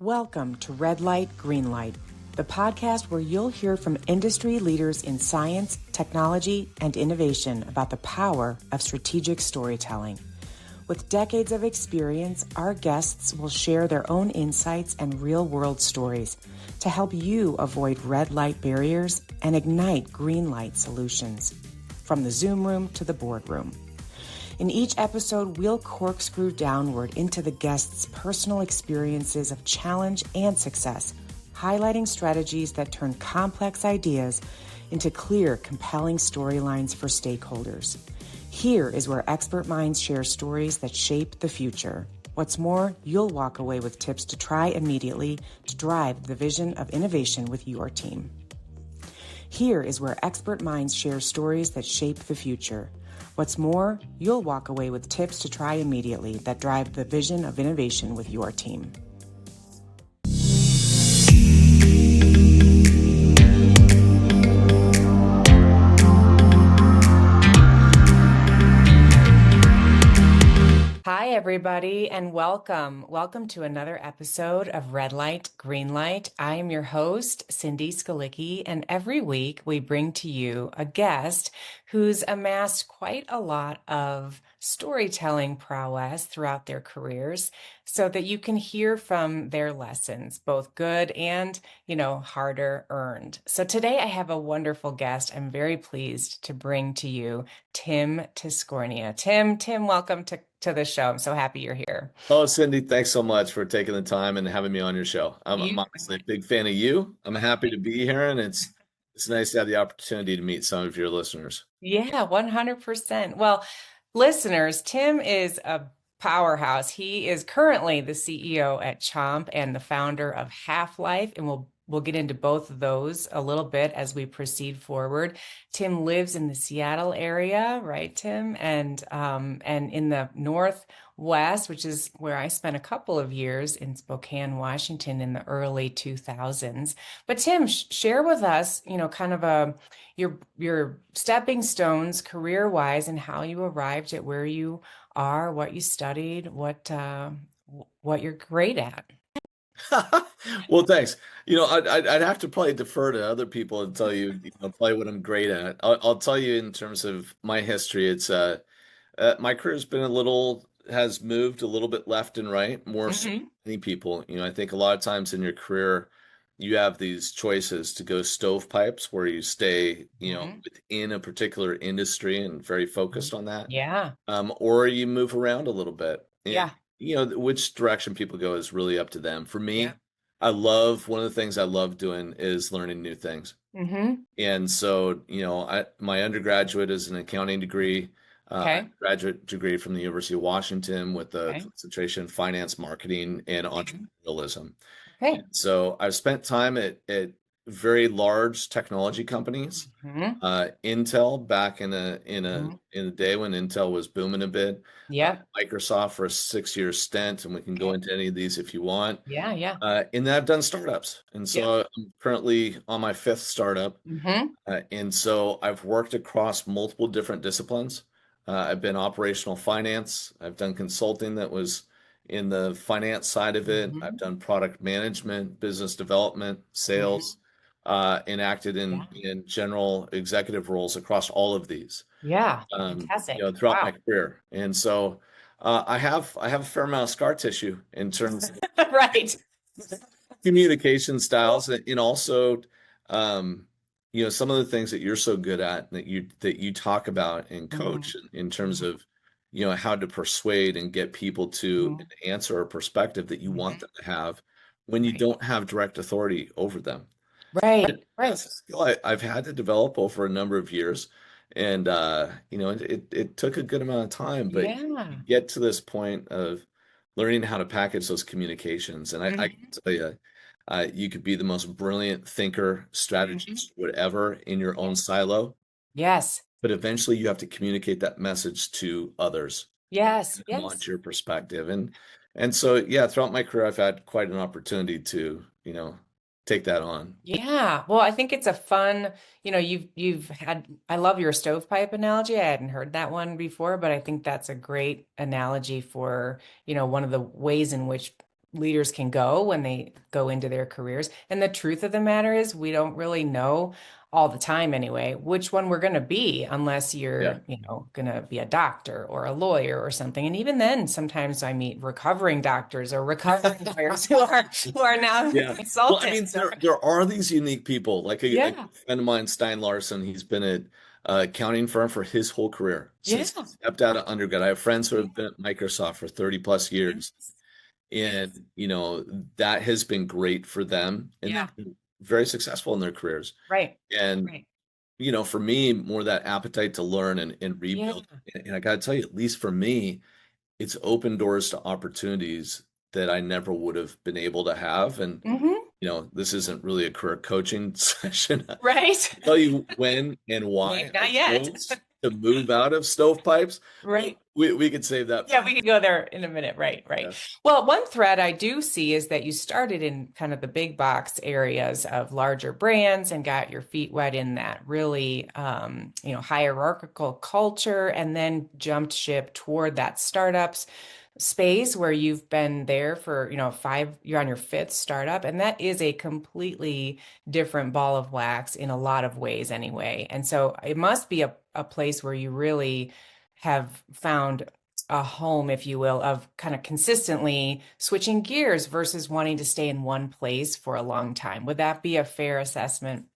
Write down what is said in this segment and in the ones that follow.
Welcome to Red Light, Green Light, the podcast where you'll hear from industry leaders in science, technology, and innovation about the power of strategic storytelling. With decades of experience, our guests will share their own insights and real-world stories to help you avoid red light barriers and ignite green light solutions, from the Zoom room to the boardroom. In each episode, we'll corkscrew downward into the guests' personal experiences of challenge and success, highlighting strategies that turn complex ideas into clear, compelling storylines for stakeholders. Here is where expert minds share stories that shape the future. What's more, you'll walk away with tips to try immediately to drive the vision of innovation with your team. Here is where expert minds share stories that shape the future. What's more, you'll walk away with tips to try immediately that drive the vision of innovation with your team. Hi, everybody, and welcome. Welcome to another episode of Red Light, Green Light. I am your host, Cindy Scalicky, and every week we bring to you a guest who's amassed quite a lot of storytelling prowess throughout their careers so that you can hear from their lessons, both good and, harder earned. So today I have a wonderful guest. I'm very pleased to bring to you Tim Tiscornia. Tim, welcome to the show. I'm so happy you're here. Oh, Cindy, thanks so much for taking the time and having me on your show. I'm obviously a big fan of you. I'm happy to be here, and it's nice to have the opportunity to meet some of your listeners. Yeah, 100%. Well, listeners, Tim is a powerhouse. He is currently the CEO at Chomp and the founder of Half-Life, and we'll get into both of those a little bit as we proceed forward. Tim lives in the Seattle area, right, Tim? And in the Northwest, which is where I spent a couple of years in Spokane, Washington in the early 2000s. But Tim, share with us, kind of your stepping stones career-wise and how you arrived at where you are, what you studied, what you're great at. Well, thanks. I'd have to probably defer to other people and tell you, probably what I'm great at. I'll tell you in terms of my history. It's my career's has moved a little bit left and right, more so than many people. I think a lot of times in your career, you have these choices to go stovepipes where you stay, within a particular industry and very focused on that. Yeah. Or you move around a little bit. And, Yeah. which direction people go is really up to them. For me, Yeah. one of the things I love doing is learning new things. And so, my undergraduate is an accounting degree, Okay. graduate degree from the University of Washington with a Okay. concentration in finance, marketing, and entrepreneurialism. Okay. So I've spent time at very large technology companies. Intel back in a day when Intel was booming a bit. Yeah. Microsoft for a 6-year stint, and we can go into any of these if you want. Yeah. Yeah. And then I've done startups, and so I'm currently on my 5th startup. And so I've worked across multiple different disciplines. I've been operational finance. I've done consulting that was in the finance side of it. I've done product management, business development, sales, and acted in general executive roles across all of these. Yeah. Fantastic. Throughout my career. And so I have a fair amount of scar tissue in terms of Right. communication styles, and also some of the things that you're so good at that you talk about and coach in terms of how to persuade and get people to answer a perspective that you want them to have when you don't have direct authority over them. Right. That's a skill I've had to develop over a number of years. And it took a good amount of time, but you get to this point of learning how to package those communications. And I can tell you, you could be the most brilliant thinker, strategist, whatever in your own silo. Yes. But eventually you have to communicate that message to others. Yes. And want your perspective. And so, throughout my career, I've had quite an opportunity to, take that on. Yeah. Well, I think it's a fun, I love your stovepipe analogy. I hadn't heard that one before, but I think that's a great analogy for, one of the ways in which leaders can go when they go into their careers. And the truth of the matter is, we don't really know all the time anyway, which one we're going to be unless Yeah. you're, going to be a doctor or a lawyer or something. And even then, sometimes I meet recovering doctors or recovering lawyers who are now Yeah. Well, I mean, consultants. there are these unique people, like a Yeah. friend of mine, Stein Larson. He's been at accounting firm for his whole career Yeah. since he stepped out of undergrad. I have friends who have been at Microsoft for 30 plus Yeah. years, and that has been great for them, and Yeah. they've been very successful in their careers. Right. And Right. for me, more that appetite to learn and Yeah. rebuild. And I got to tell you, at least for me, it's opened doors to opportunities that I never would have been able to have. And, Hmm. this isn't really a career coaching session. I'll Right. tell you when and why I Not yet. chose to move out of stovepipes. Right. We could save that Yeah, for we could go there in a minute. Right, right. yeah. Well, one thread I do see is that you started in kind of the big box areas of larger brands and got your feet wet in that really, hierarchical culture, and then jumped ship toward that startups space where you've been there for, you're on your fifth startup, and that is a completely different ball of wax in a lot of ways anyway. And so it must be a place where you really have found a home, if you will, of kind of consistently switching gears versus wanting to stay in one place for a long time. Would that be a fair assessment?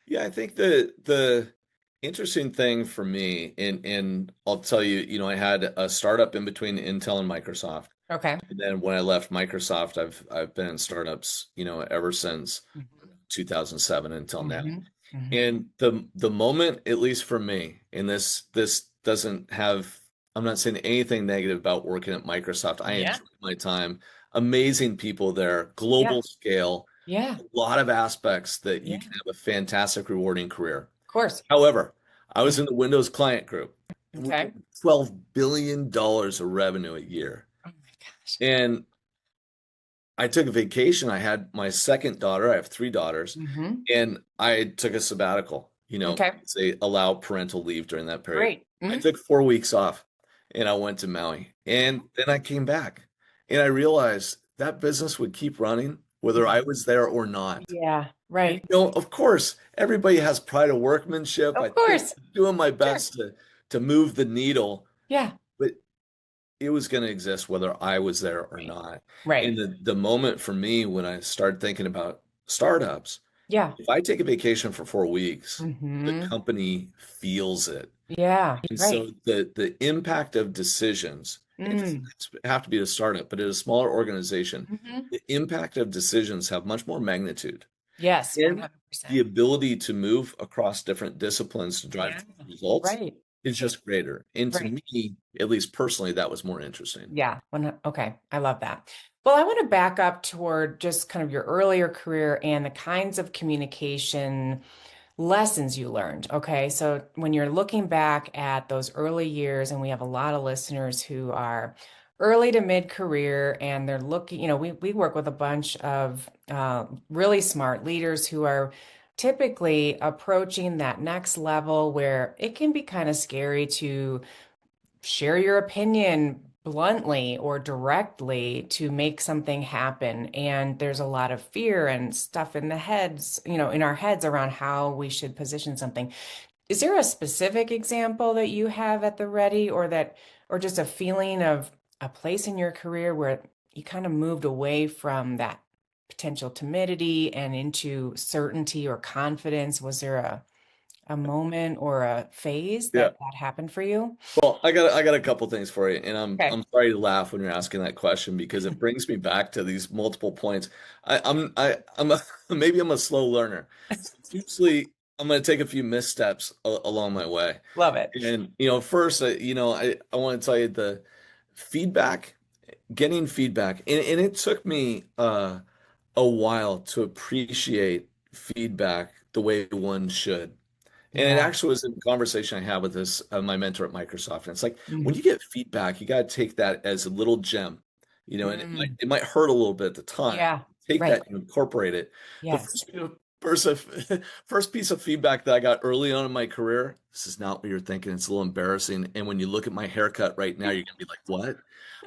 Yeah, I think the interesting thing for me, and I'll tell you, I had a startup in between Intel and Microsoft. Okay. And then when I left Microsoft, I've been in startups, ever since Hmm. 2007 until now. Hmm. Hmm. And the moment, at least for me, and this doesn't have, I'm not saying anything negative about working at Microsoft. I Yeah. enjoyed my time. Amazing people there, Yeah. global scale, Yeah. a lot of aspects that you Yeah. can have a fantastic, rewarding career. Of course. However, I Yeah. was in the Windows client group, and we Okay. did $12 billion of revenue a year. Oh my gosh. And I took a vacation. I had my second daughter. I have three daughters, Hmm. and I took a sabbatical. Okay. They allow parental leave during that period. Great. I Hmm. took 4 weeks off, and I went to Maui. And then I came back, and I realized that business would keep running whether I was there or not. Yeah. And, Right. of course, everybody has pride of workmanship. I Of think course. I'm doing my Sure. best to move the needle, Yeah. but it was going to exist whether I was there or Right. not. Right. And the moment for me when I started thinking about startups, Yeah. if I take a vacation for 4 weeks, the Hmm. company feels it. Yeah. And Right. so the impact of decisions, and it doesn't Mm. have to be a startup, but at a smaller organization, Hmm. the impact of decisions have much more magnitude. Yes, And the 100%. ability to move across different disciplines to Yeah. drive results Right. is just greater. And to Right. me, at least personally, that was more interesting. Yeah. Okay. I love that. Well, I want to back up toward just kind of your earlier career and the kinds of communication lessons you learned. Okay. So when you're looking back at those early years, and we have a lot of listeners who are early to mid-career, and they're looking, we work with a bunch of really smart leaders who are typically approaching that next level where it can be kind of scary to share your opinion bluntly or directly to make something happen. And there's a lot of fear and stuff in the heads, in our heads around how we should position something. Is there a specific example that you have at the ready, or just a feeling of a place in your career where you kind of moved away from that potential timidity and into certainty or confidence? Was there a moment or a phase Yeah. that happened for you? Well, I got a couple things for you, and Okay. I'm sorry to laugh when you're asking that question because it brings me back to these multiple points. I'm maybe I'm a slow learner. So it's usually I'm going to take a few missteps along my way. Love it. And first, I want to tell you the feedback, getting feedback, and it took me a while to appreciate feedback the way one should. And it Yeah. actually was a conversation I had with this my mentor at Microsoft. And it's like when Mhm. you get feedback, you got to take that as a little gem, and it might Mm. it might hurt a little bit at the time. Yeah. Take Right. that and incorporate it. The Yes. first First, first piece of feedback that I got early on in my career, this is not what you're thinking. It's a little embarrassing. And when you look at my haircut right now, you're gonna be like, what?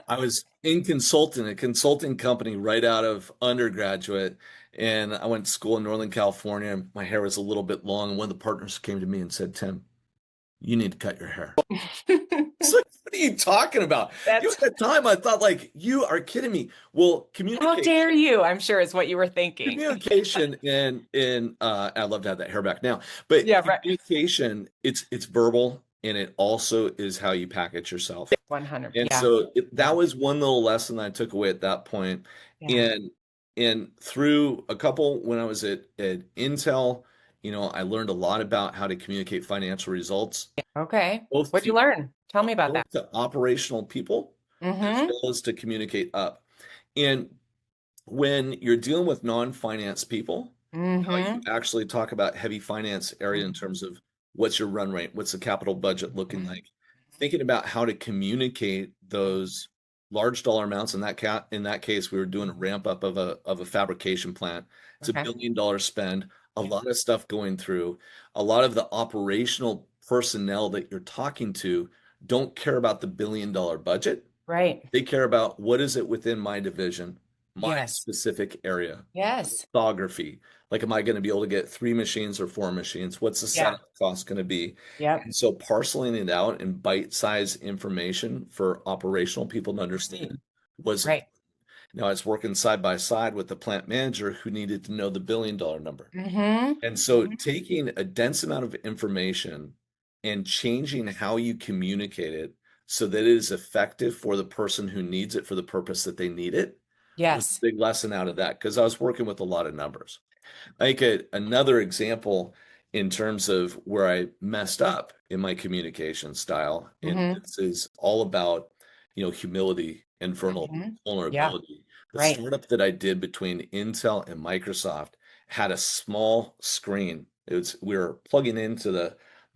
I was in a consulting company right out of undergraduate, and I went to school in Northern California. My hair was a little bit long, and one of the partners came to me and said, Tim, you need to cut your hair. It's like, what are you talking about? You That's at that time, I thought like, you are kidding me. Well, how dare you, I'm sure is what you were thinking. communication and I'd love to have that hair back now, but Yeah, right. communication, it's verbal and it also is how you package yourself. 100. And Yeah. so Yeah. that was one little lesson I took away at that point. Yeah. And through a couple when I was at Intel, I learned a lot about how to communicate financial results, Okay. both What'd to you learn? Tell me about that. operational people as Mm-hmm. well as to communicate up. And when you're dealing with non-finance people, how you Mm-hmm. actually talk about heavy finance area in terms of what's your run rate, what's the capital budget looking like, thinking about how to communicate those large dollar amounts. In that case, we were doing a ramp up of a fabrication plant. It's a Okay. $1 billion spend, a lot of stuff going through. A lot of the operational personnel that you're talking to don't care about the $1 billion budget. Right. They care about what is it within my division, my Yes. specific area, Yes. lithography. Like, am I going to be able to get 3 machines or 4 machines? What's the Yeah. setup cost going to be? Yep. And so parceling it out in bite-sized information for operational people to understand was Right. now I was working side by side with the plant manager who needed to know the $1 billion number. Mm-hmm. And so taking a dense amount of information and changing how you communicate it so that it is effective for the person who needs it for the purpose that they need it was a Yes. big lesson out of that because I was working with a lot of numbers. I think another example in terms of where I messed up in my communication style, and Mm-hmm. this is all about, humility and Mm-hmm. Yeah. vulnerability. The Right. startup that I did between Intel and Microsoft had a small screen. We were plugging into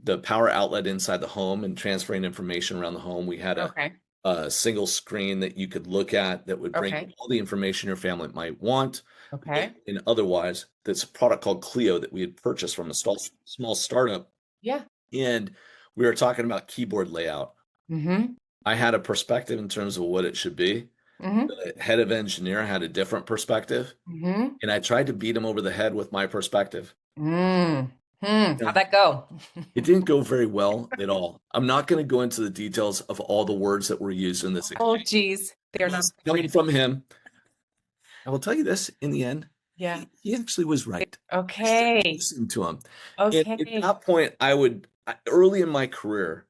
the power outlet inside the home and transferring information around the home. We had Okay. a single screen that you could look at that would bring you Okay. all the information your family might want. Okay. And otherwise, that's a product called Clio that we had purchased from a small startup. Yeah. And we were talking about keyboard layout. Mm-hmm. I had a perspective in terms of what it should be. Mm-hmm. The head of engineer had a different perspective. Mm-hmm. And I tried to beat him over the head with my perspective. Mm. Hmm. Yeah. How'd that go? It didn't go very well at all. I'm not going to go into the details of all the words that were used in this Oh, exchange. geez. They're not Coming from him, I will tell you this, in the end, Yeah. he actually was right. I should Okay. listen to him. And at Okay. that point, early in my career,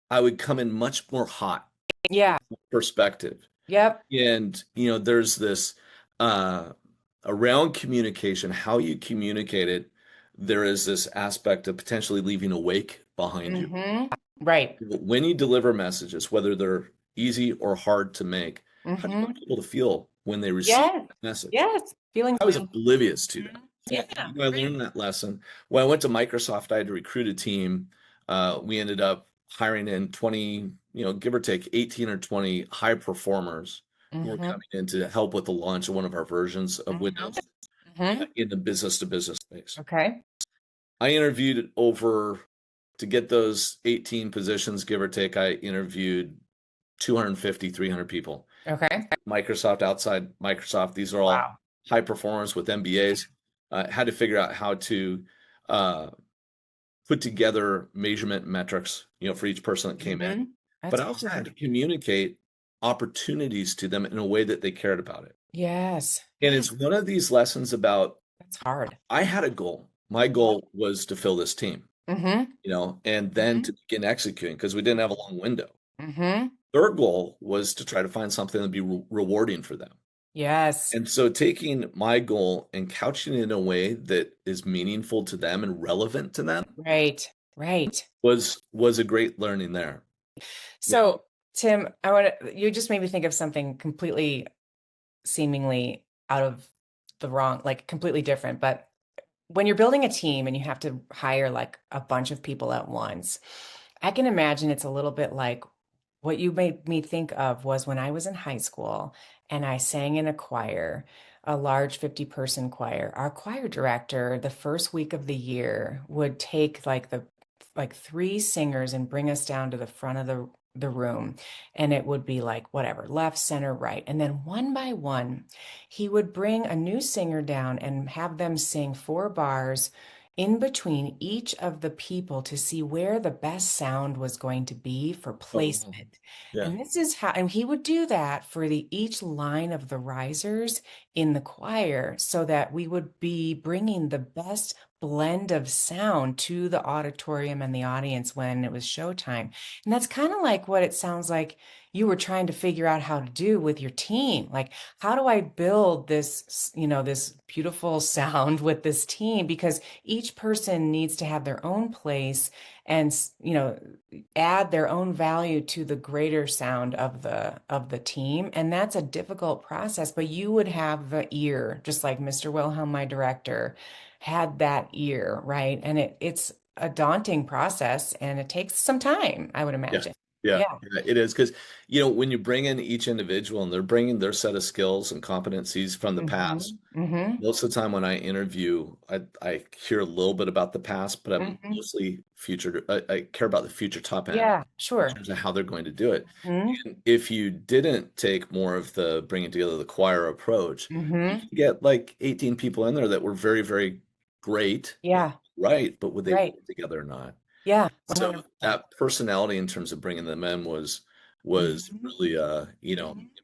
I would come in much more hot Yeah. perspective. Yep. And, there's this uh, around communication, how you communicate it, there is this aspect of potentially leaving a wake behind you. Mm-hmm. Right. When you deliver messages, whether they're easy or hard to make, how do you Mm-hmm. want people to feel when they receive Yes. that message? Yes. Feelings. I was oblivious to that. Yeah. I learned that lesson. When I went to Microsoft, I had to recruit a team. We ended up hiring in 20, give or take 18 or 20 high performers who were Mm-hmm. coming in to help with the launch of one of our versions of Mm-hmm. Windows Mm-hmm. in the business to business space. Okay. I interviewed to get those 18 positions, give or take, I interviewed 250, 300 people. Okay. Microsoft, outside Microsoft, these are all Wow. high performers with MBAs. Had to figure out how to uh, put together measurement metrics, for each person that came in. Mm-hmm. But That's I also had to hard. communicate opportunities to them in a way that they cared about it. Yes. And it's one of these lessons about That's hard. I had a goal. My goal was to fill this team, Mm-hmm. and then to begin executing because we didn't have a long window. Mm-hmm. Their goal was to try to find something that'd be rewarding for them. Yes. And so taking my goal and couching it in a way that is meaningful to them and relevant to them Right. Right. was a great learning there. So, Tim, you just made me think of something completely seemingly out of the wrong, like completely different. But when you're building a team and you have to hire like a bunch of people at once, I can imagine it's a little bit like what you made me think of was when I was in high school and I sang in a choir. a large 50-person choir, our choir director, the first week of the year, would take like three singers and bring us down to the front of the room. And it would be like whatever, left, center, right. And then one by one, he would bring a new singer down and have them sing 4 bars in between each of the people to see where the best sound was going to be for Oh, wow. placement. Yeah. And this is how, and he would do that for each line of the risers in the choir so that we would be bringing the best blend of sound to the auditorium and the audience when it was showtime. And that's kind of like what it sounds like you were trying to figure out how to do with your team. Like, how do I build this, this beautiful sound with this team? Because each person needs to have their own place and, add their own value to the greater sound of the team. And that's a difficult process, but you would have the ear, just like Mr. Wilhelm, my director, had that ear, right? And it's a daunting process and it takes some time, I would Yeah. imagine. Yeah. Yeah. Yeah, it is because, when you bring in each individual and they're bringing their set of skills and competencies from the past, Mm-hmm. most of the time when I interview, I hear a little bit about the past, but I'm Mm-hmm. mostly future. I care about the future top end Yeah, in sure. terms of how they're going to do it. Mm-hmm. And if you didn't take more of the bringing together the choir approach, you Mm-hmm. could get like 18 people in there that were very, very great, Yeah, right? But would they right. work together or not? Yeah, So 100%. that personality in terms of bringing them in was Mm-hmm. really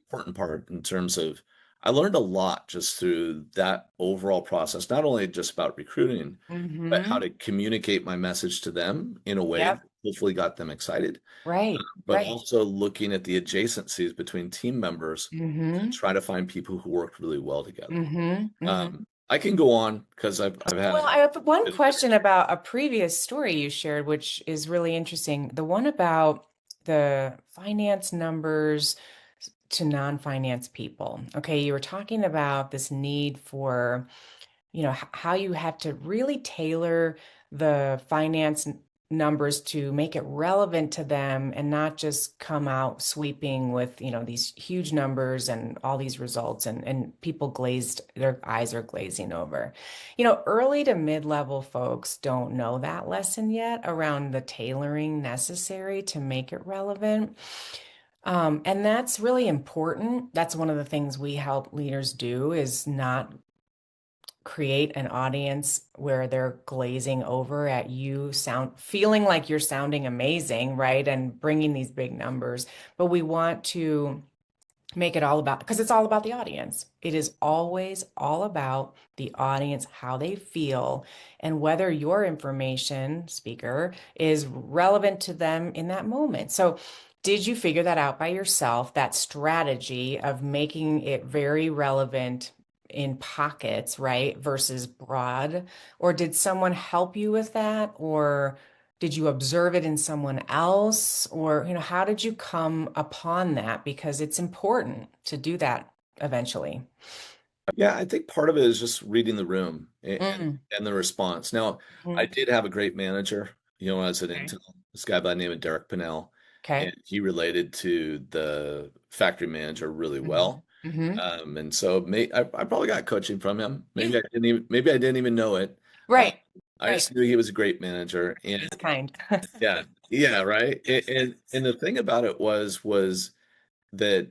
important part in terms of I learned a lot just through that overall process, not only just about recruiting, but how Mm-hmm. to communicate my message to them in a way that Yep. hopefully got them excited, Right. but Right. also looking at the adjacencies between team members to Mm-hmm. try to find people who worked really well together. Mm-hmm. Mm-hmm. I can go on because I've had Well, I have one it. question about a previous story you shared, which is really interesting. The one about the finance numbers to non-finance people. Okay, you were talking about this need for how you had to really tailor the finance numbers to make it relevant to them and not just come out sweeping with these huge numbers and all these results, and people glazed, their eyes are glazing over. Early to mid-level folks don't know that lesson yet around the tailoring necessary to make it relevant. And that's really important. That's one of the things we help leaders do, is not create an audience where they're glazing over at you, feeling like you're sounding amazing, right? And bringing these big numbers. But we want to make it all about, because it's all about the audience. It is always all about the audience, how they feel, and whether your information, speaker, is relevant to them in that moment. So, did you figure that out by yourself, that strategy of making it very relevant in pockets, right, versus broad? Or did someone help you with that? Or did you observe it in someone else? Or, how did you come upon that? Because it's important to do that eventually. Yeah, I think part of it is just reading the room Mm, and the response. Now, I mm, did have a great manager, when I was at okay. Intel, this guy by the name of Derek Pinnell, and Okay. he related to the factory manager really Hmm. well. Hmm. And so I probably got coaching from him. Yeah. Maybe I didn't even know it. Uh, Right. I Right. just knew he was a great manager. And He's kind. yeah, yeah, right. And the thing about it was that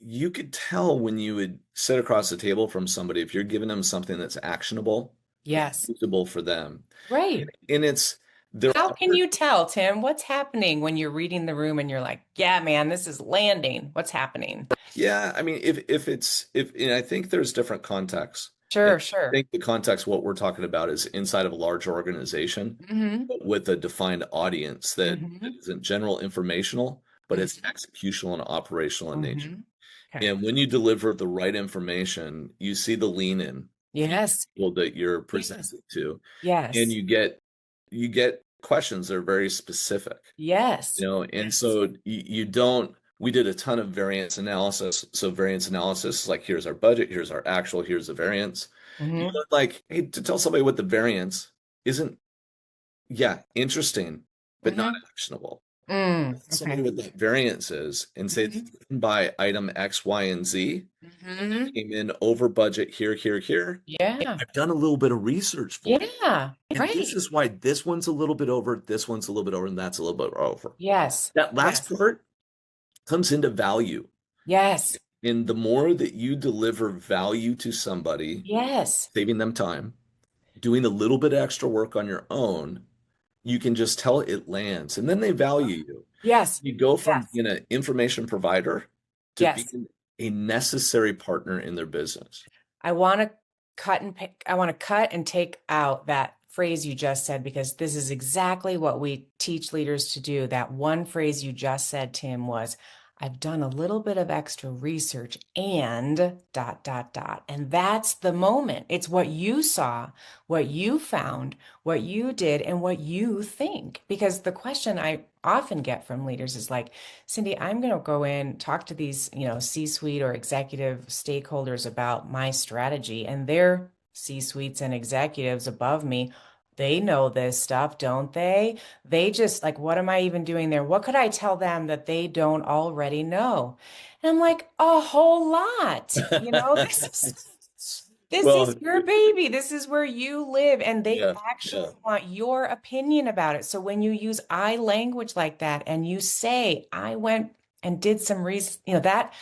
you could tell when you would sit across the table from somebody if you're giving them something that's actionable and Yes. usable for them. Right. And it's there How can are you tell, Tim? What's happening when you're reading the room and you're like, yeah, man, this is landing. What's happening? yeah, I mean if and I think there's different contexts. And Sure, I sure. think the context what we're talking about is inside of a large organization Hmm. but with a defined audience that Hmm. isn't general informational, but it's Hmm. executional and operational in nature. Hmm. Okay. And when you deliver the right information, you see the lean in from the Yes. people that you're Yes. presenting to, and Yes. you get questions that are very specific, Yes. and Yes. so you don't. We did a ton of variance analysis. So variance analysis is like here's our budget, here's our actual, here's the variance. You Hmm. learn like, hey, to tell somebody what the variance isn't, yeah, interesting, but not Hmm. actionable. Somebody Okay. what that variance is and say it's Mhm. driven by item X, Y, and Z. Mhm. Came in over budget here, here, here. Yeah. I've done a little bit of research for you. Yeah. And this Right. is why this one's a little bit over, this one's a little bit over, and that's a little bit over. Yes. That last Yes. part comes into value. Yes. And the more that you deliver value to somebody, Yes. saving them time, doing a little bit of extra work on your own, you can just tell it lands. And then they value you. Yes. You go from Yes. being an information provider to Yes. being a necessary partner in their business. I want to I want to cut and take out that phrase you just said because this is exactly what we teach leaders to do. That one phrase you just said, Tim, was I've done a little bit of extra research and dot, dot, dot. And that's the moment. It's what you saw, what you found, what you did, and what you think. Because the question I often get from leaders is like, Cindy, I'm going to go in, talk to these, C-suite or executive stakeholders about my strategy, and their C-suites and executives above me, they know this stuff, don't they? They just like, what am I even doing there? What could I tell them that they don't already know? And I'm like, a whole lot. This is Well, your baby. This is where you live, and they yeah, actually yeah, want your opinion about it. So when you use I language like that and you say, I went and did some research, that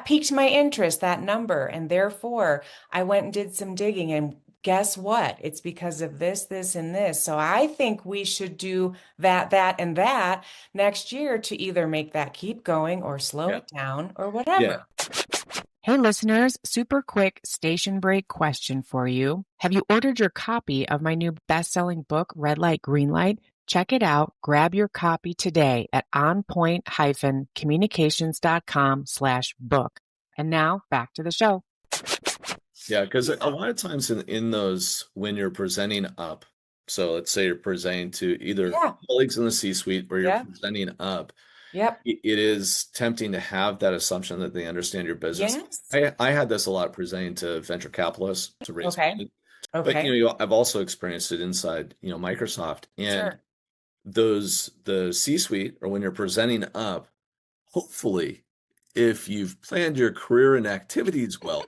piqued my interest, that number, and therefore I went and did some digging, and guess what? It's because of this, this, and this. So I think we should do that, that, and that next year to either make that keep going or slow yeah, it down or yeah. whatever. Hey listeners, super quick station break question for you. Have you ordered your copy of my new best-selling book, Red Light, Green Light? Check it out. Grab your copy today at onpoint-communications.com/book. And now back to the show. Yeah, because a lot of times in those, when you're presenting up, so let's say you're presenting to either Yeah. colleagues in the C-suite or you're Yeah. presenting up, Yep. it is tempting to have that assumption that they understand your business. Yes. I had this a lot presenting to venture capitalists to raise Okay. money, but Okay. I've also experienced it inside, Microsoft, and Sure. the C-suite, or when you're presenting up, hopefully, if you've planned your career and activities well,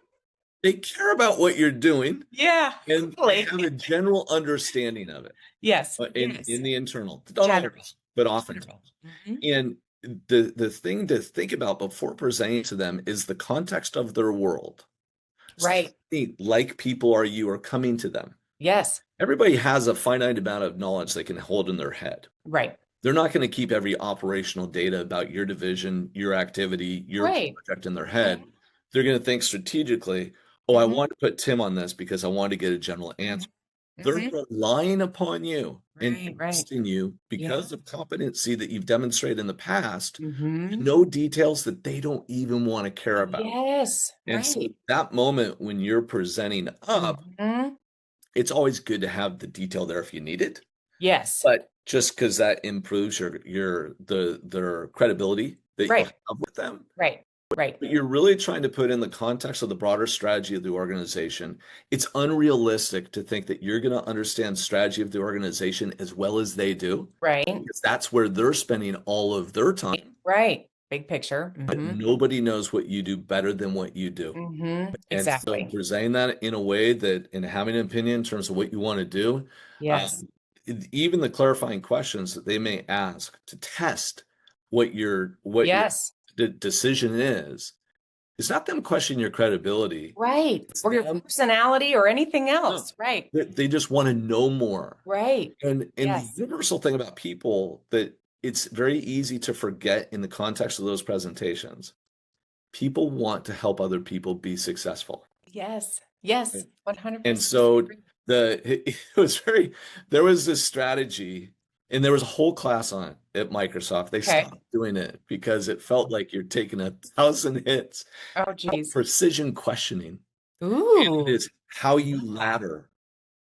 they care about what you're doing Yeah. and they Hopefully. have a general understanding of it, Yes. in Yes. the internal. Not General. always, but General. oftentimes. Mhm. And the thing to think about before presenting to them is the context of their world. So Right. like people are you are coming to them. Yes. Everybody has a finite amount of knowledge they can hold in their head. Right. They're not going to keep every operational data about your division, your activity, your Right. project in their head. They're going to think strategically, oh, I Mm-hmm. want to put Tim on this because I want to get a general answer. They're Mm-hmm. relying upon you and Right. Right. trusting you Yeah. because of competency that you've demonstrated in the past to Mm-hmm. know details that they don't even want to care about. Yes. And so Right. that moment when you're presenting up, Mm-hmm. it's always good to have the detail there if you need it. Yes. But just because that improves their credibility that you'll Right. have with them. Right. Right. But you're really trying to put in the context of the broader strategy of the organization. It's unrealistic to think that you're going to understand strategy of the organization as well as they do, Right. because that's where they're spending all of their time. Right. Big picture. But Mm-hmm. nobody knows what you do better than what you do. Mm-hmm. And so Exactly. presenting that in a way that, and having an opinion in terms of what you want to do, Yes. even the clarifying questions that they may ask to test what your Yes. decision is, it's not them questioning your credibility. Right. It's Or your them, personality or anything no, else. Right. they just want to know more. Right. And the Yes. universal thing about people that it's very easy to forget in the context of those presentations, people want to help other people be successful. Yes. Yes. And 100%. so it was there was this strategy, and there was a whole class on it at Microsoft. They Okay. stopped doing it because it felt like you're taking 1,000 hits. Oh, geez. Precision questioning. Ooh. It's how you ladder.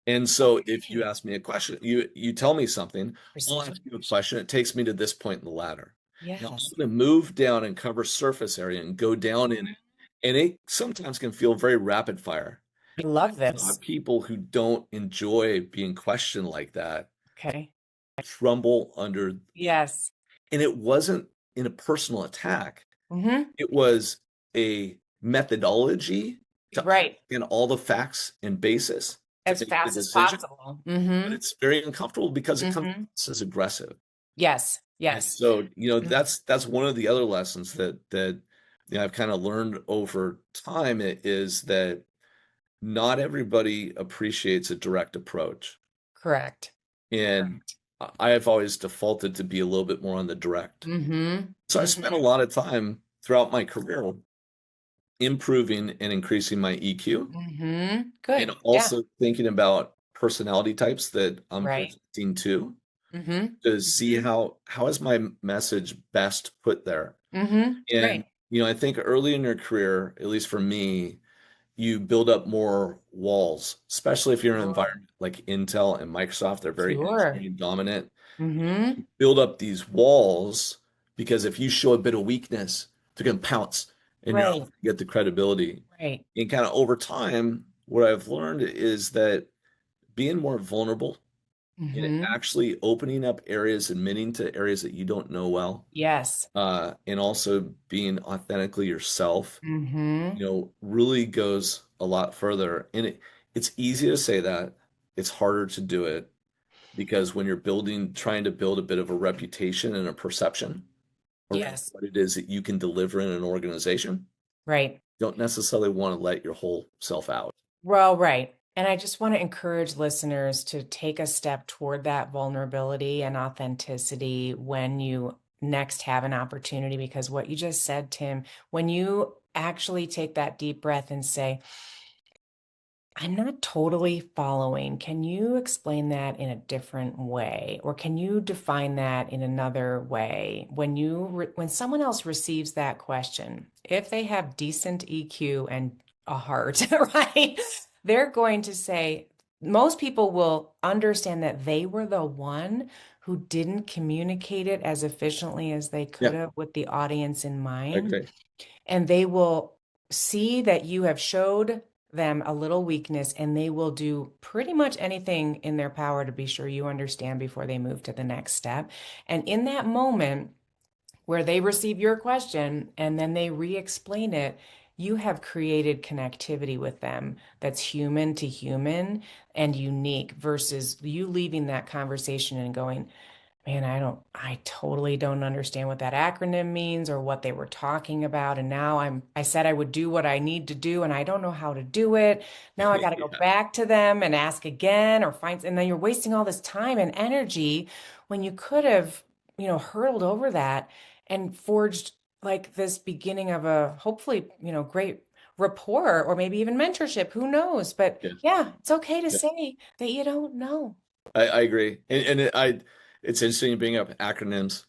And so if you ask me a question, you tell me something, I'll ask you a question. It takes me to this point in the ladder. Now I'm Yes. going to move down and cover surface area and go down in it. And it sometimes can feel very rapid fire. I love A lot this. of people who don't enjoy being questioned like that Okay. crumble under Yes. And it wasn't in a personal attack. Mm-hmm. It was a methodology to Right. understand all the facts and basis to As make the fast as decision. possible. But Mm-hmm. it's very uncomfortable because it comes Mm-hmm. across as aggressive. Yes. And Yes. so, Mhm. that's one of the other lessons that I've kind of learned over time is that not everybody appreciates a direct approach. Correct. And Correct. I have always defaulted to be a little bit more on the direct. Mm-hmm. So I spent a Mm-hmm. lot of time throughout my career improving and increasing my EQ Mm-hmm. and Good. Yeah. also thinking about personality types that I'm Right. presenting Mm-hmm. to see Mm-hmm. how is my message best put there. Mm-hmm. And Right. I think early in your career, at least for me, you build up more walls, especially if you're in an Sure. environment like Intel and Microsoft, they're very Sure. engineering dominant. Mm-hmm. Build up these walls because if you show a bit of weakness, they're going to pounce and you're not Right. going to get the credibility. Right. And kind of over time, what I've learned is that being more vulnerable and Mm-hmm. actually opening up areas, admitting to areas that you don't know well, Yes. and also being authentically yourself, Mm-hmm. really goes a lot further. And it's easy to say that, it's harder to do it because when you're trying to build a bit of a reputation and a perception around Yes. what it is that you can deliver in an organization, Right. you don't necessarily want to let your whole self out. Well, right. And I just want to encourage listeners to take a step toward that vulnerability and authenticity when you next have an opportunity, because what you just said, Tim, when you actually take that deep breath and say, I'm not totally following. Can you explain that in a different way? Or can you define that in another way? When someone else receives that question, if they have decent EQ and a heart, right? They're going to say, most people will understand that they were the one who didn't communicate it as efficiently as they could Yeah, have with the audience in I mind, agree. and they will see that you have showed them a little weakness, and they will do pretty much anything in their power to be sure you understand before they move to the next step. And in that moment where they receive your question and then they re-explain it, you have created connectivity with them that's human to human and unique, versus you leaving that conversation and going, man, I totally don't understand what that acronym means or what they were talking about. And now I said I would do what I need to do and I don't know how to do it. Now I got to go Yeah, back to them and ask again or find, and then you're wasting all this time and energy when you could have, hurtled over that and forged like this beginning of a hopefully, great rapport or maybe even mentorship. Who knows? But yeah, yeah, it's okay to yeah. say that you don't know. I agree. It's interesting you bring up acronyms.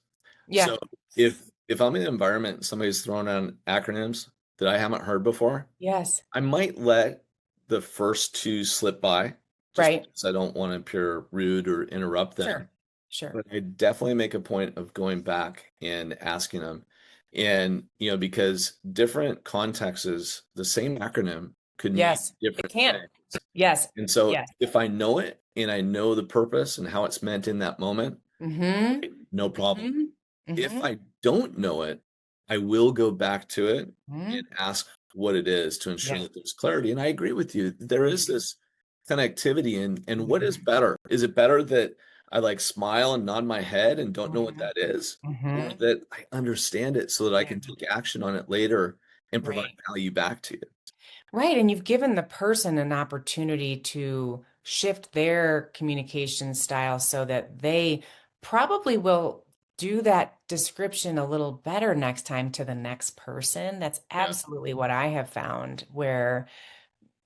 Yeah. So if I'm in an environment and somebody's throwing on acronyms that I haven't heard before, Yes. I might let the first two slip by just Right. because I don't want to appear rude or interrupt them. Sure. Sure. But I definitely make a point of going back and asking them. And, because different contexts, the same acronym could mean Yes, it different can. things. Yes. And so Yes. if I know it and I know the purpose and how it's meant in that moment, Mm-hmm. no problem. Mm-hmm. If Mm-hmm. I don't know it, I will go back to it Mm-hmm. and ask what it is to ensure Yeah. that there's clarity. And I agree with you. There is this connectivity and what is Mm-hmm. better? Is it better that I like smile and nod my head and don't know what Mm-hmm. that is? Or Mm-hmm. that I understand it so that I Yeah. can take action on it later and provide Right. value back to you? Right. And you've given the person an opportunity to shift their communication style so that they probably will do that description a little better next time to the next person. That's Yeah. absolutely what I have found, where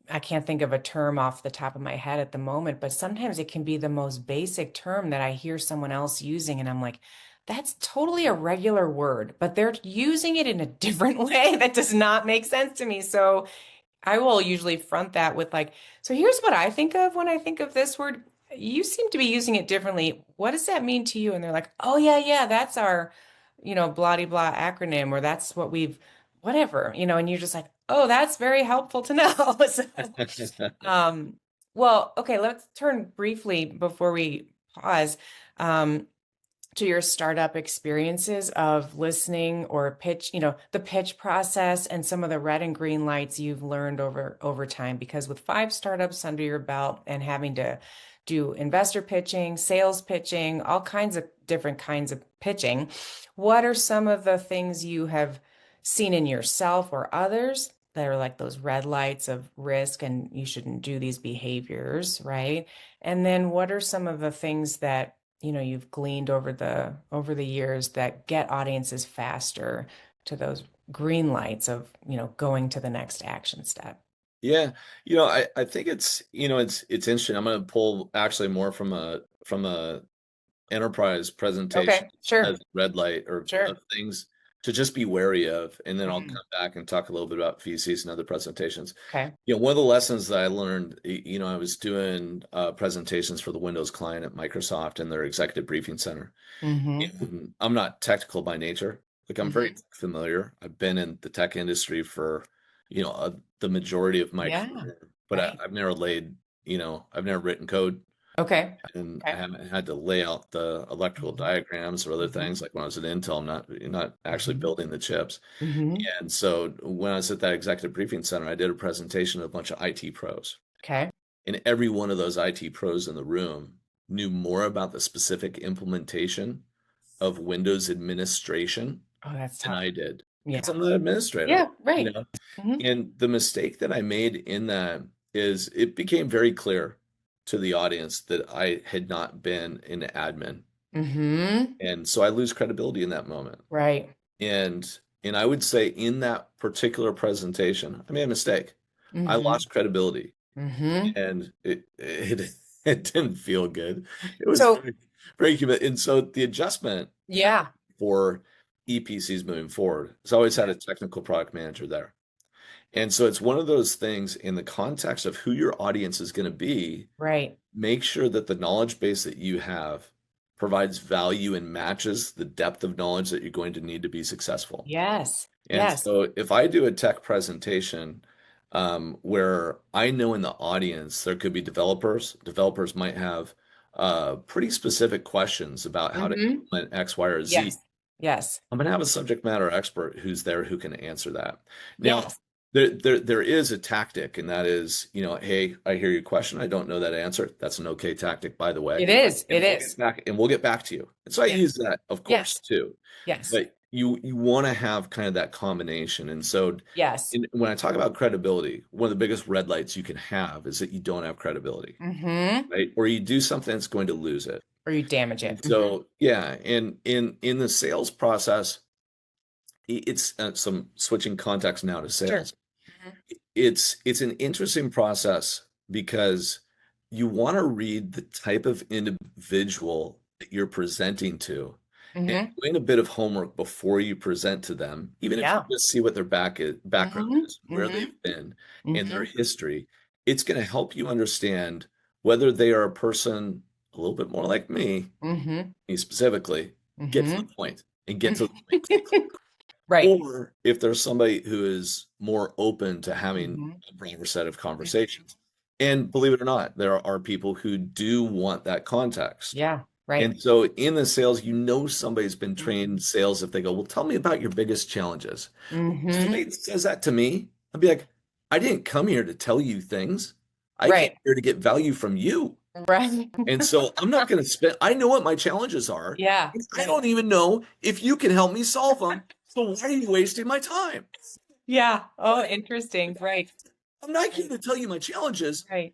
I can't think of a term off the top of my head at the moment, but sometimes it can be the most basic term that I hear someone else using, and I'm like, that's totally a regular word, but they're using it in a different way that does not make sense to me. So I will usually front that with like, so here's what I think of when I think of this word. You seem to be using it differently. What does that mean to you? And they're like, oh yeah, yeah, that's our, blah de blah acronym, or that's what we've, whatever, and you're just like, oh, that's very helpful to know. So, um, well, okay, let's turn briefly before we pause. Um, to your startup experiences of listening or pitch, the pitch process and some of the red and green lights you've learned over time? Because with 5 startups under your belt and having to do investor pitching, sales pitching, all kinds of different kinds of pitching, what are some of the things you have seen in yourself or others that are like those red lights of risk and you shouldn't do these behaviors, right? And then what are some of the things that you've gleaned over the years that get audiences faster to those green lights of going to the next action step? Yeah, I think it's interesting. I'm going to pull actually more from a enterprise presentation Okay, sure, as a red light or sure. of things to just be wary of, and then I'll Mhm. come back and talk a little bit about VCs and other presentations. Okay. One of the lessons that I learned, I was doing presentations for the Windows client at Microsoft in their executive briefing center. Mm-hmm. And I'm not technical by nature. Like I'm very Mm-hmm. familiar. I've been in the tech industry for, the majority of my Yeah. career, but Right. I've never written code, okay. and I Okay. haven't had to lay out the electrical Mm-hmm. diagrams or other Mm-hmm. things. Like when I was at Intel, I'm not actually Mm-hmm. building the chips. Mm-hmm. And so when I was at that executive briefing center, I did a presentation to a bunch of IT pros. Okay. And every one of those IT pros in the room knew more about the specific implementation of Windows administration Oh, that's than tough. I did because Yeah. I'm the administrator, Yeah, right. Mm-hmm. And the mistake that I made in that is it became very clear to the audience that I had not been an admin. Mm-hmm. And so I lose credibility in that moment. Right. And and I would say in that particular presentation, I made a mistake. I Mm-hmm. lost credibility Mm-hmm. and it didn't feel good. It was So, very, very humid. And so the adjustment yeah. for EPCs moving forward has always had Yeah. a technical product manager there. And so it's one of those things in the context of who your audience is going to be, Right. make sure that the knowledge base that you have provides value and matches the depth of knowledge that you're going to need to be successful. Yes. And Yes. so if I do a tech presentation where I know in the audience there could be developers might have pretty specific questions about how to Mm-hmm. implement X, Y, or Z. Yes. Yes. I'm going to have a subject matter expert who's there who can answer that. Now, Yes. there is a tactic, and that is, hey, I hear your question. I don't know that answer. That's an okay tactic, by the way. It is. It And is. we'll get back to you. And so I Yes. use that, of course, Yes. too. Yes. But you want to have kind of that combination. And so Yes. when I talk about credibility, one of the biggest red lights you can have is that you don't have credibility, Mm-hmm. right? Or you do something that's going to lose it. Or you damage it. And Mm-hmm. so, yeah, and in the sales process, it's some switching context now to Sure. sales. Mm-hmm. It's an interesting process because you want to read the type of individual that you're presenting to and Mm-hmm. doing a bit of homework before you present to them, even if you Yeah. just see what their background Mm-hmm. is, where Mm-hmm. they've been, and Mm-hmm. their history. It's going to help you understand whether they are a person a little bit more like Mm-hmm. me specifically, get to Mm-hmm. the point and get to the point quickly. Right. Or if there's somebody who is more open to having Mm-hmm. a broader set of Mm-hmm. conversations. And believe it or not, there are people who do want that context. Yeah. Right. And so in the sales, somebody's been Mm-hmm. trained sales if they go, well, tell me about your biggest challenges. If Mm-hmm. somebody says that to me, I'd be like, I didn't come here to tell you things. I came Right. here to get value from you. Right. And so I'm not going to I know what my challenges are. Yeah. And I Right. don't even know if you can help me solve them. So why are you wasting my time? Yeah. Oh, interesting. Right. I'm not here to tell you my challenges. Right.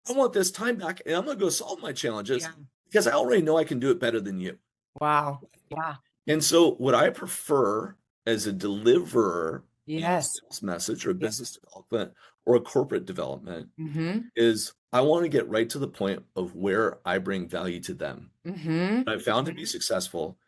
I want this time back and I'm going to go solve my challenges Yeah. because I already know I can do it better than you. Wow. Yeah. And so what I prefer as a deliverer in a Yes. sales message or Yeah. business development or a corporate development Mm-hmm. is I want to get right to the point of where I bring value to them. Mm-hmm. I've found to be successful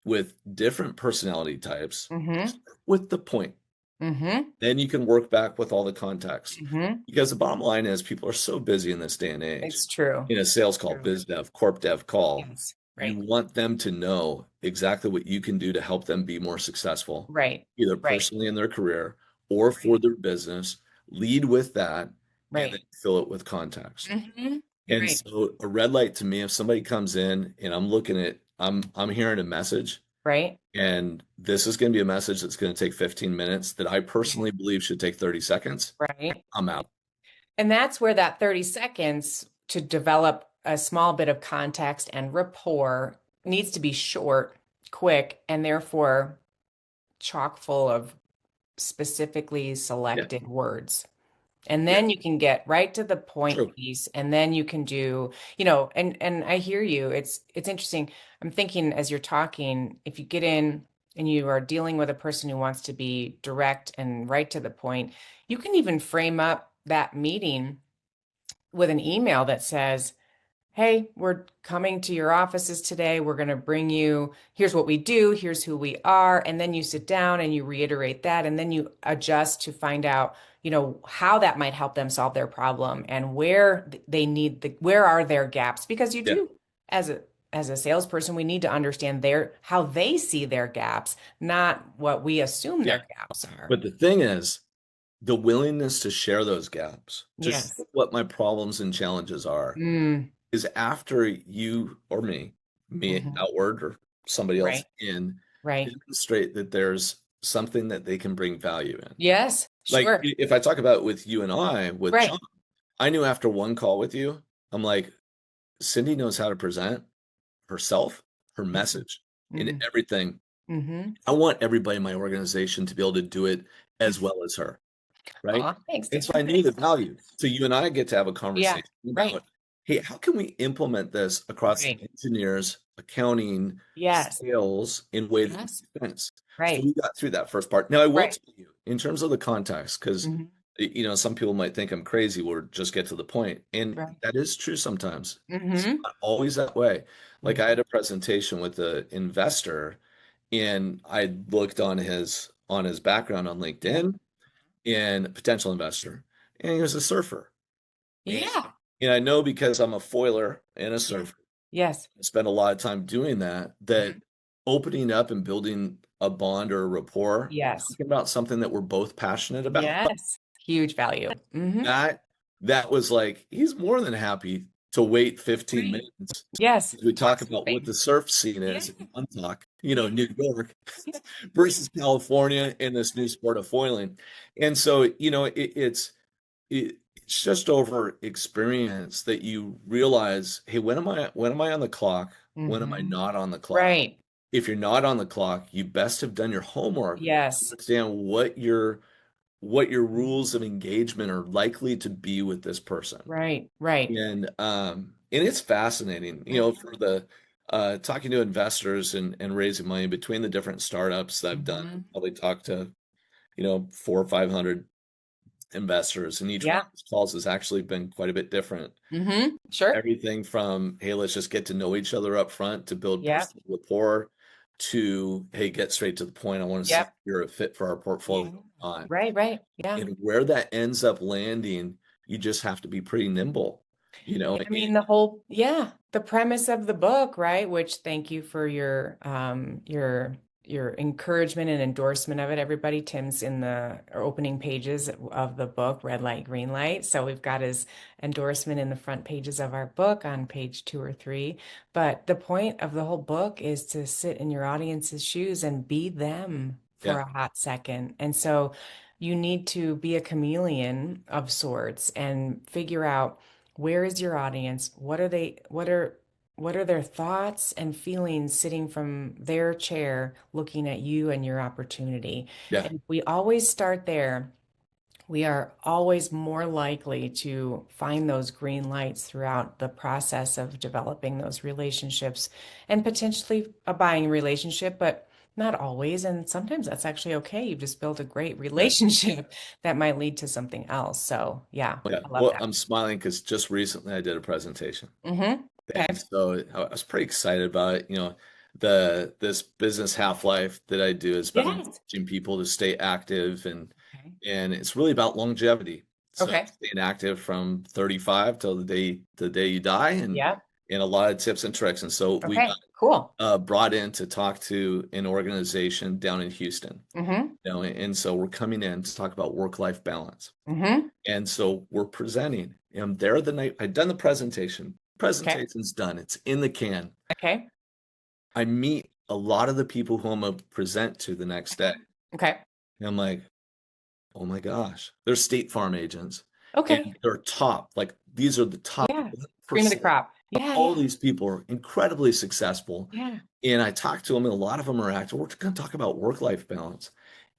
with different personality types. Mm-hmm. Start with the point. Mm-hmm. Then you can work back with all the context. Mm-hmm. Because the bottom line is people are so busy in this day and age. It's true. In a sales call, True. biz dev, corp dev call, Yes. you Right. want them to know exactly what you can do to help them be more successful, Right. either Right. personally in their career or for Right. their business. Lead with that and then Right. fill it with context. Mm-hmm. And Right. so a red light to me, if somebody comes in and I'm looking at I'm hearing a message, Right. and this is going to be a message that's going to take 15 minutes that I Yeah. personally believe should take 30 seconds. Right. I'm out. And that's where that 30 seconds to develop a small bit of context and rapport needs to be short, quick, and therefore chock full of specifically Yeah, selected words. And yeah, then you can get right to the point true. piece, and then you can do, and I hear you. It's interesting. I'm thinking as you're talking, if you get in and you are dealing with a person who wants to be direct and right to the point, you can even frame up that meeting with an email that says, hey, we're coming to your offices today. We're going to bring you, here's what we do, here's who we are. And then you sit down and you reiterate that. And then you adjust to find out, how that might help them solve their problem and where they need where are their gaps? Because you Yeah, do, as a salesperson, we need to understand how they see their gaps, not what we assume yeah. their gaps are. But the thing is, the willingness to share those gaps, to share Yes. what my problems and challenges are, Mm, is after you or me mhm. outward or somebody else Right. in, Right. demonstrate that there's something that they can bring value in. Yes. Like Sure. if I talk about with you and I with Right. Chomp, I knew after one call with you, I'm like, Cindy knows how to present herself, her message, and Mm-hmm. everything. Mm-hmm. I want everybody in my organization to be able to do it as well as her, right? Aw, thanks, And Tim. so I knew the value. So you and I get to have a Yeah, conversation right, about, hey, how can we implement this across right. engineers, accounting, Yes, sales in a way that yes, makes sense? So right, we got through that first part. Now I will right. tell you, in terms of the context, because Mm-hmm. some people might think I'm crazy or just get to the point. And Right. that is true sometimes. It's Mm-hmm. not always that way. Like I Mm-hmm. had a presentation with an investor and I looked on his background on Yeah. LinkedIn and a potential investor. And he was a surfer. And, Yeah. and I know because I'm a foiler and a Yeah. surfer, Yes. I spend a lot of time doing that, that opening up and building a bond or a rapport, Yes. talking about something that we're both passionate about, Yes. Huge value. Mm-hmm. that that was like he's more than happy to wait 15 Right. minutes Yes. as we Talk talk about what something. the surf scene Yeah. is in Montauk, Yeah. New York Yeah. versus California in this new sport of foiling. And so, it's just over experience that you realize, hey, when am I on the clock? When am I Mm-hmm. not on the clock? Right. If you're not on the clock, you best have done your homework, Yes. understand what your rules of engagement are likely to be with this person. Right. Right. And it's fascinating, for the talking to investors and raising money between the different startups that I've done. Mm-hmm. Probably talked to, 400 or 500 investors, and each one Yeah. of those calls has actually been quite a bit different. Mm-hmm. Sure. Everything from, hey, let's just get to know each other up front to build Yep. personal rapport to, hey, get straight to the point. I want to see if Yep. you're a fit for our Yeah. portfolio or not. Right. Right. Yeah. And where that ends up landing, you just have to be pretty nimble, I mean, the premise of the book, right? Which thank you for your encouragement and endorsement of it, everybody. Tim's in the opening pages of the book, Red Light, Green Light. So we've got his endorsement in the front pages of our book on page 2 or 3. But the point of the whole book is to sit in your audience's shoes and be them for Yeah, a hot second. And so you need to be a chameleon of sorts and figure out where is your audience? What are their thoughts and feelings sitting from their chair looking at you and your opportunity? yeah, And if we always start there, we are always more likely to find those green lights throughout the process of developing those relationships and potentially a buying relationship, but not always. And sometimes that's actually okay. You've just built a great yeah. relationship that might lead to something else. So, yeah, Yeah. I love Well, that. I'm smiling because just recently I did a presentation. Mm-hmm. And Okay. so I was pretty excited about it. This business half-life that I do is about Yes. encouraging people to stay active Okay. and it's really about longevity. So Okay. staying active from 35 till the day you die Yeah. and a lot of tips and tricks. And so we Okay. got Cool. brought in to talk to an organization down in Houston. Mm-hmm. And so we're coming in to talk about work-life balance. Mm-hmm. And so we're presenting. And there the night I'd done the presentation. Okay. Presentation's done. It's in the can. Okay. I meet a lot of the people who I'm gonna present to the next day. Okay. And I'm like, oh my gosh, they're State Farm agents Okay. and they're top. Like these are the top Yeah. Cream of the 1% crop. of Yeah. all Yeah. these people are incredibly successful. Yeah. And I talk to them, and a lot of them are active. We're going to talk about work-life balance.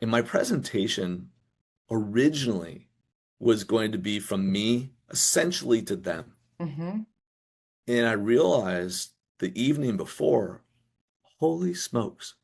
And my presentation originally was going to be from me essentially to them. Mm-hmm. And I realized the evening before, holy smokes,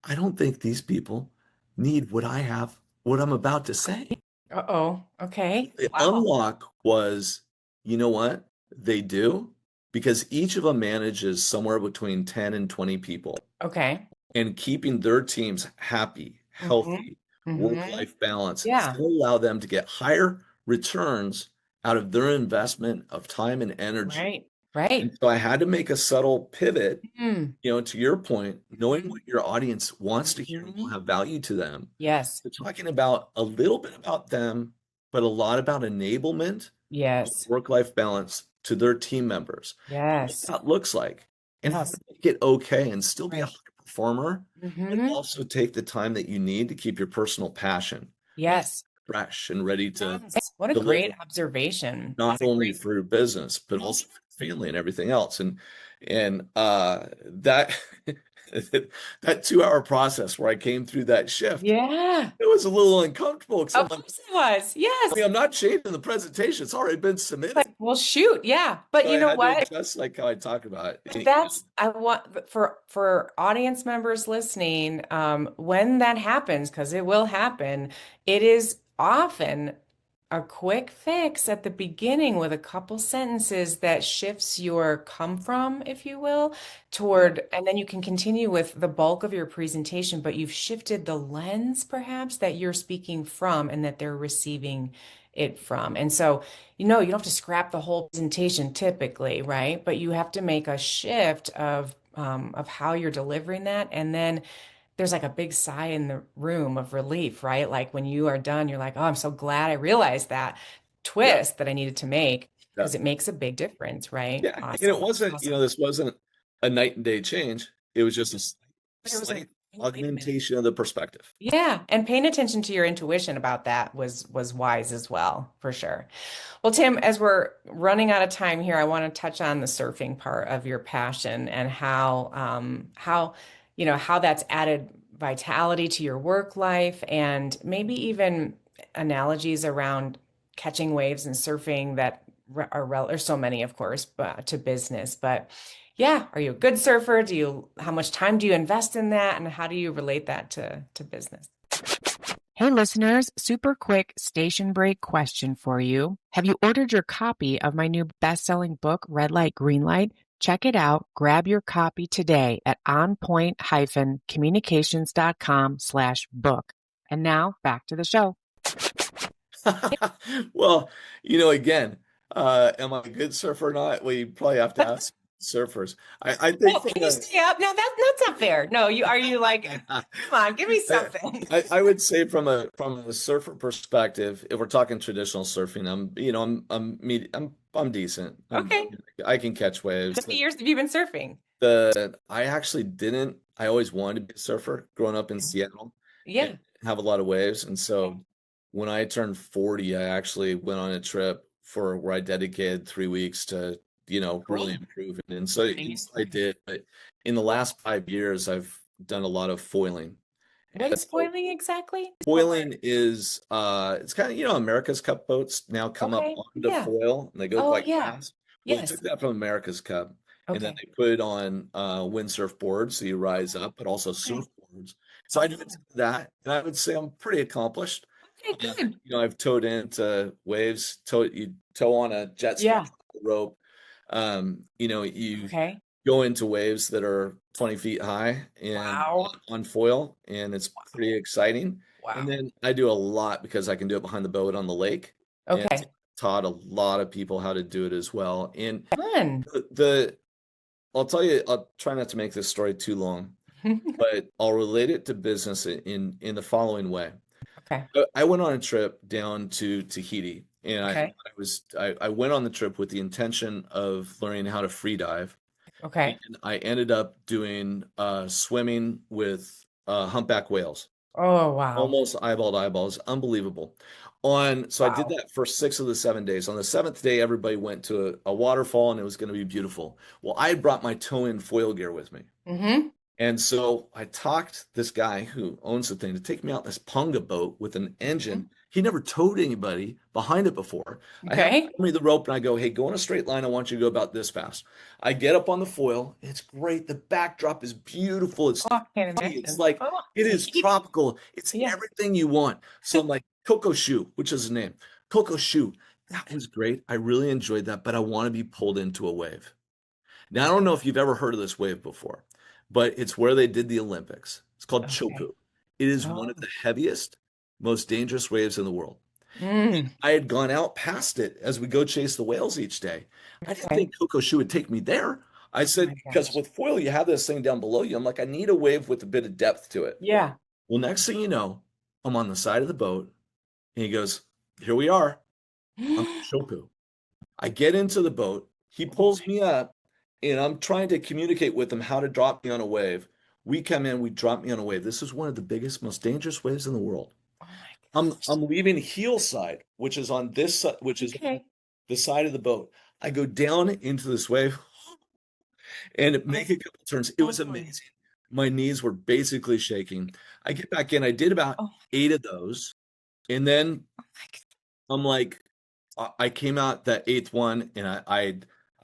I don't think these people need what I have, what I'm about to say. Uh-oh. Okay. The Wow. unlock was, you know what? They do because each of them manages somewhere between 10 and 20 people. Okay. And keeping their teams happy, Mm-hmm. healthy, Mm-hmm. work-life balance is Yeah. going to allow them to get higher returns out of their investment of time and energy. Right. Right. And so I had to make a subtle pivot, Mm. to your point, knowing Mm-hmm. what your audience wants to hear and will Mm-hmm. have value to them. Yes. We're talking about a little bit about them, but a lot about enablement of Yes. work-life balance to their team members and what Yes. that looks like and how to Yes. make it okay and still be a Right. high performer and Mm-hmm. also take the time that you need to keep your personal passion Yes. fresh and ready to Yes. What a deliver great observation. not That's a only great. for your business but also for your family and everything else. And that that 2 hour process where I came through that shift, Yeah. it was a little uncomfortable because I'm Of like, course it was. I Yes. mean, I'm not changing the presentation. It's already been It's like, submitted. well, shoot. Yeah. But So you I know had to what? adjust like how I talk about it. That's I want for audience members listening, when that happens, because it will happen, it is often a quick fix at the beginning with a couple sentences that shifts your come from, if you will, Yeah. and then you can continue with the bulk of your presentation, but you've shifted the lens perhaps that you're speaking from and that they're receiving it from. And so, you don't have to scrap the whole presentation typically, right? But you have to make a shift of how you're delivering that. And then there's like a big sigh in the room of relief, right? Like when you are done, you're like, oh, I'm so glad I realized that Yeah. twist that I needed to make Yeah. because it makes a big difference, right? Yeah. And it Awesome. wasn't, Awesome. this wasn't a night and day change. It was just a But it was like, slight oh, wait a minute. augmentation of the perspective. Yeah, and paying attention to your intuition about that was wise as well, for sure. Well, Tim, as we're running out of time here, I want to touch on the surfing part of your passion and how that's added vitality to your work life and maybe even analogies around catching waves and surfing that there's so many, of course, but to business. But yeah, are you a good surfer? How much time do you invest in that? And how do you relate that to business? Hey, listeners, super quick station break question for you. Have you ordered your copy of my new best-selling book, Red Light, Green Light? Check it out. Grab your copy today at onpoint-communications.com/book. And now back to the show. Well, again, am I a good surfer or not? Well, you probably have to ask surfers. I think Oh, can you stay up? No, that's not fair. No, are you like, come on, give me something. I would say from a surfer perspective, if we're talking traditional surfing, I'm decent. Okay. I can catch waves. How many years have you been surfing? I actually didn't. I always wanted to be a surfer growing up in Seattle Yeah. and have a lot of waves. And so when I turned 40, I actually went on a trip for where I dedicated 3 weeks to, really Cool. improve it. And so yes, I did. But in the last 5 years, I've done a lot of foiling. What And is so foiling exactly? foiling is it's kind of, America's Cup boats now come up Okay. onto Yeah. foil and they go Oh, quite yeah. fast. Well, they Yes. took that from America's Cup and then Okay. they put it on windsurf boards so you rise up, but also Okay. surfboards. So I did that, and I would say I'm pretty accomplished. Okay, good. I've towed into waves, you tow on a jet ski Yeah. rope. You Okay. go into waves that are 20 feet high and Wow. on foil, and it's pretty exciting. And Wow. then I do a lot because I can do it behind the boat on the lake, and Okay. taught a lot of people how to do it as well. And Fun. I'll tell you, I'll try not to make this story too long, but I'll relate it to business in the following way. Okay. I went on a trip down to Tahiti, and Okay. I went on the trip with the intention of learning how to free dive. Okay. And I ended up doing swimming with humpback whales, Oh, wow. almost eyeball to eyeballs, unbelievable. So I did Wow. that for 6 of the 7 days. On the seventh day, everybody went to a waterfall, and it was going to be beautiful. Well, I had brought my tow-in foil gear with me. Mm-hmm. And so I talked this guy who owns the thing to take me out in this Punga boat with an engine. He never towed anybody behind it before. I have him Okay. pull me the rope, and I go, "Hey, go in a straight line. I want you to go about this fast." I get up on the foil. It's great. The backdrop is beautiful. It's Oh, I can't 3D. It's imagine. like Oh, it is tropical. It's yeah. everything you want. So I'm like, Coco Shoe, which is his name. Coco Shoe. That was great. I really enjoyed that, but I want to be pulled into a wave. Now, I don't know if you've ever heard of this wave before, but it's where they did the Olympics. It's called Okay. Chopu. It is one of Oh. the heaviest, most dangerous waves in the world. Mm. I had gone out past it as we go chase the whales each day. I didn't Okay. think Coco Shoe would take me there. I Oh my said, because gosh. with foil, you have this thing down below you. I'm like, I need a wave with a bit of depth to it. Yeah. Well, next thing you know, I'm on the side of the boat, and he goes, "Here we are. I'm Chopu." I get into the boat. He pulls me up, and I'm trying to communicate with him how to drop me on a wave. We come in, we drop me on a wave. This is one of the biggest, most dangerous waves in the world. Oh my I'm gosh. I'm leaving heel side, which is on this side, which is on Okay. the side of the boat. I go down into this wave and Oh, make a couple turns. It was oh, amazing. My knees were basically shaking. I get back in. I did about oh 8 of those, and then my I'm like, I came out that eighth one, and I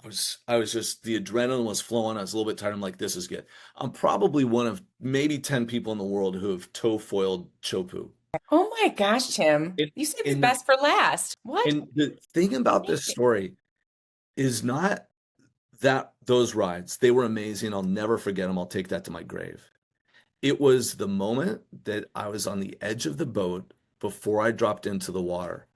was just the adrenaline was flowing. I was a little bit tired. I'm like, this is good. I'm probably one of maybe 10 people in the world who have toe foiled Chopu. oh my gosh, Tim. And, You saved the and the best for last. What? and the thing about this Amazing. story is not that those rides, they were amazing. I'll never forget them. I'll take that to my grave. It was the moment that I was on the edge of the boat before I dropped into the water.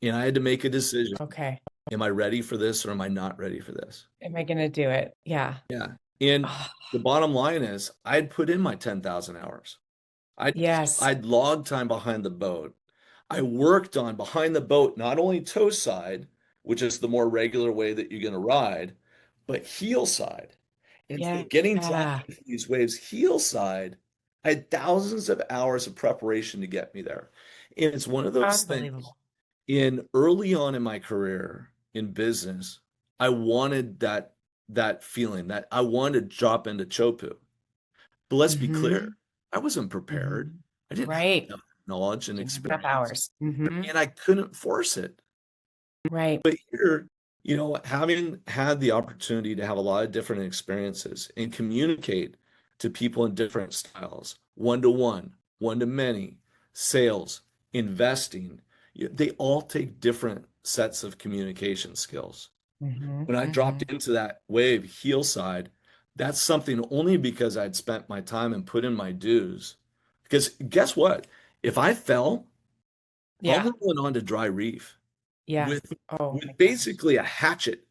And I had to make a decision. Okay. Am I ready for this or am I not ready for this? Am I gonna do it? Yeah. Yeah. And Oh, the bottom line is I'd put in my 10,000 hours. I'd yes. I'd log time behind the boat. I worked on behind the boat, not only toe side, which is the more regular way that you're going to ride, but heel side. And so Yeah. getting dropped into these waves heel side, I had thousands of hours of preparation to get me there. And it's one of those things Unbelievable. in early on in my career in business, I wanted that feeling that I wanted to drop into Chopu. But let's be clear, Hmm. I wasn't prepared. Hmm. I didn't have Right. enough knowledge and Didn't have enough experience, hours. Hmm. and I couldn't force it. Right. But here, having had the opportunity to have a lot of different experiences and communicate to people in different styles, one-to-one, one-to-many, sales, investing, they all take different sets of communication skills. Hmm. When I dropped Hmm. into that wave heel side, that's something only because I'd spent my time and put in my dues. Because guess what? If I fell, I'm Yeah. rolling onto dry reef Yeah. with Oh my with gosh. basically a hatchet,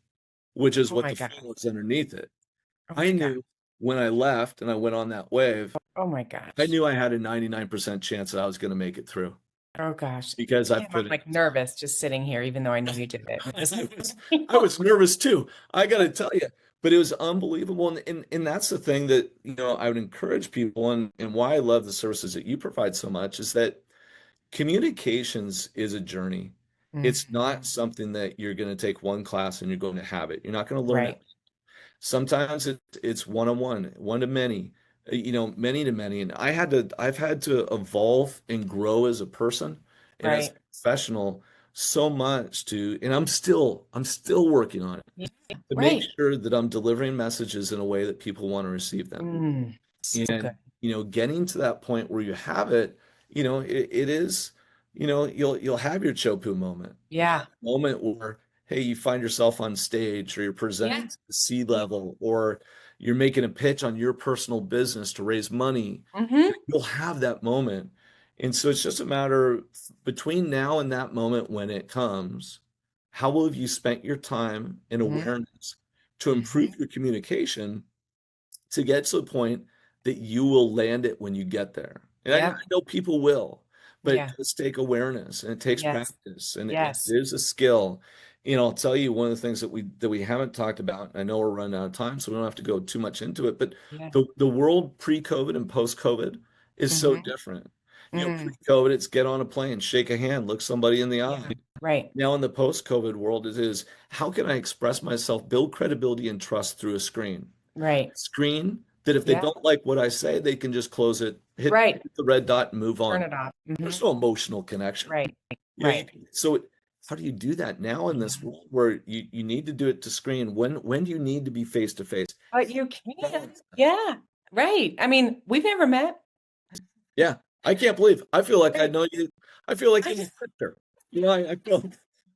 which is Oh what my the gosh. foil is underneath it. Oh I my gosh. knew when I left and I went on that wave, Oh my I gosh. knew I had a 99% chance that I was going to make it through Oh gosh. because I've Tim, I'm put it. like nervous just sitting here, even though I know you did I was, it. I was nervous too. I got to tell you, but it was unbelievable. And that's the thing that, I would encourage people and why I love the services that you provide so much is that communications is a journey. It's not Hmm. something that you're going to take one class and you're going to have it. You're not going to learn it. Right. Sometimes it's one-on-one, one to many, many to many. And I've had to evolve and grow as a person and as a Right. professional so much and I'm still working on it Yeah. to make Right. sure that I'm delivering messages in a way that people want to receive them. So And, good. getting to that point where you have it, it is, you'll have your Chopu moment. Yeah. Moment where, hey, you find yourself on stage or you're Yeah. presenting to the C Yeah. level or you're making a pitch on your personal business to raise money. Hmm. You'll have that moment. And so it's just a matter between now and that moment when it comes, how will have you spent your time in Hmm. awareness to Hmm. improve your communication to get to the point that you will land it when you get there. And I Yep. know people will, but it Yeah. does take awareness and it takes Yes. practice and it Yes. is a skill. I'll tell you one of the things that we haven't talked about. I know we're running out of time, so we don't have to go too much into it, but Yeah. the world pre-COVID and post-COVID is so Hmm. different. Mm. Pre-COVID, it's get on a plane, shake a hand, look somebody in the Yeah. eye. Right. Now in the post-COVID world, it is how can I express myself, build credibility and trust through a screen? Right. Screen that if they Yeah. don't like what I say, they can just close it, hit Right. the red dot and move Turn on. it off. There's no emotional connection. Right. You Right. so how do you do that now in this Yeah. world where you need to do it to screen? When do you need to be face to face? But you can. Yeah. Right. I mean, we've never met. Yeah, I can't believe. I feel like I Right. know you. I feel like you're a sister. I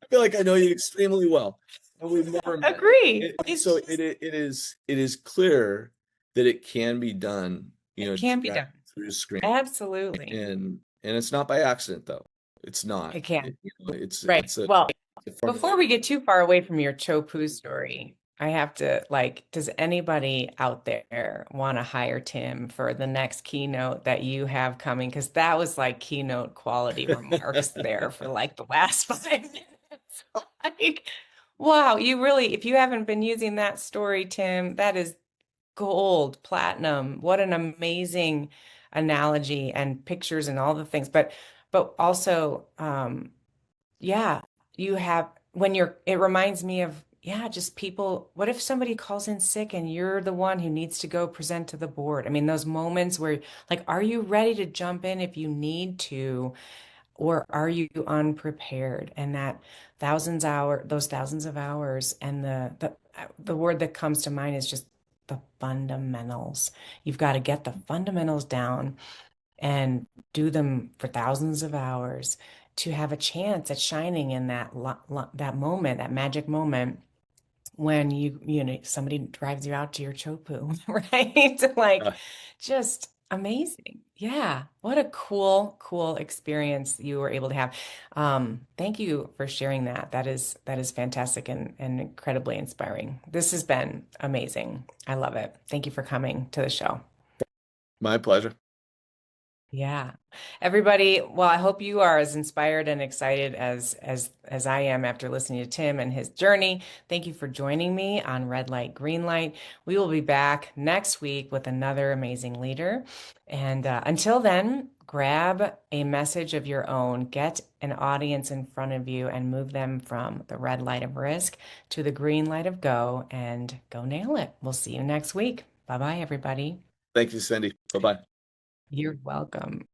feel like I know you extremely well, and we've never met. Agree. It's So just, it is clear that it can be done, it can be done. through the screen, Absolutely. and it's not by accident though. It's not. It can. Right. It's a Well, before we formulated. get too far away from your Chopu story, I have to like, does anybody out there want to hire Tim for the next keynote that you have coming? Because that was like keynote quality remarks there for like the last 5 minutes. Like, wow, you really, if you haven't been using that story, Tim, that is gold, platinum. What an amazing analogy and pictures and all the things. But also, yeah, you have when you're, it reminds me of, yeah, just people. What if somebody calls in sick and you're the one who needs to go present to the board? I mean, those moments where, like, are you ready to jump in if you need to, or are you unprepared? And those thousands of hours, and the word that comes to mind is just the fundamentals. You've got to get the fundamentals down and do them for thousands of hours to have a chance at shining in that moment, that magic moment when somebody drives you out to your chopu, right? Like, Uh, just amazing. Yeah, what a cool experience you were able to have. Thank you for sharing that. That is fantastic and incredibly inspiring. This has been amazing. I love it. Thank you for coming to the show. my pleasure. Yeah. Everybody, well, I hope you are as inspired and excited as I am after listening to Tim and his journey. Thank you for joining me on Red Light, Green Light. We will be back next week with another amazing leader. And until then, grab a message of your own, get an audience in front of you, and move them from the red light of risk to the green light of go, and go nail it. We'll see you next week. Bye-bye, everybody. Thank you, Cindy. Bye bye. You're welcome.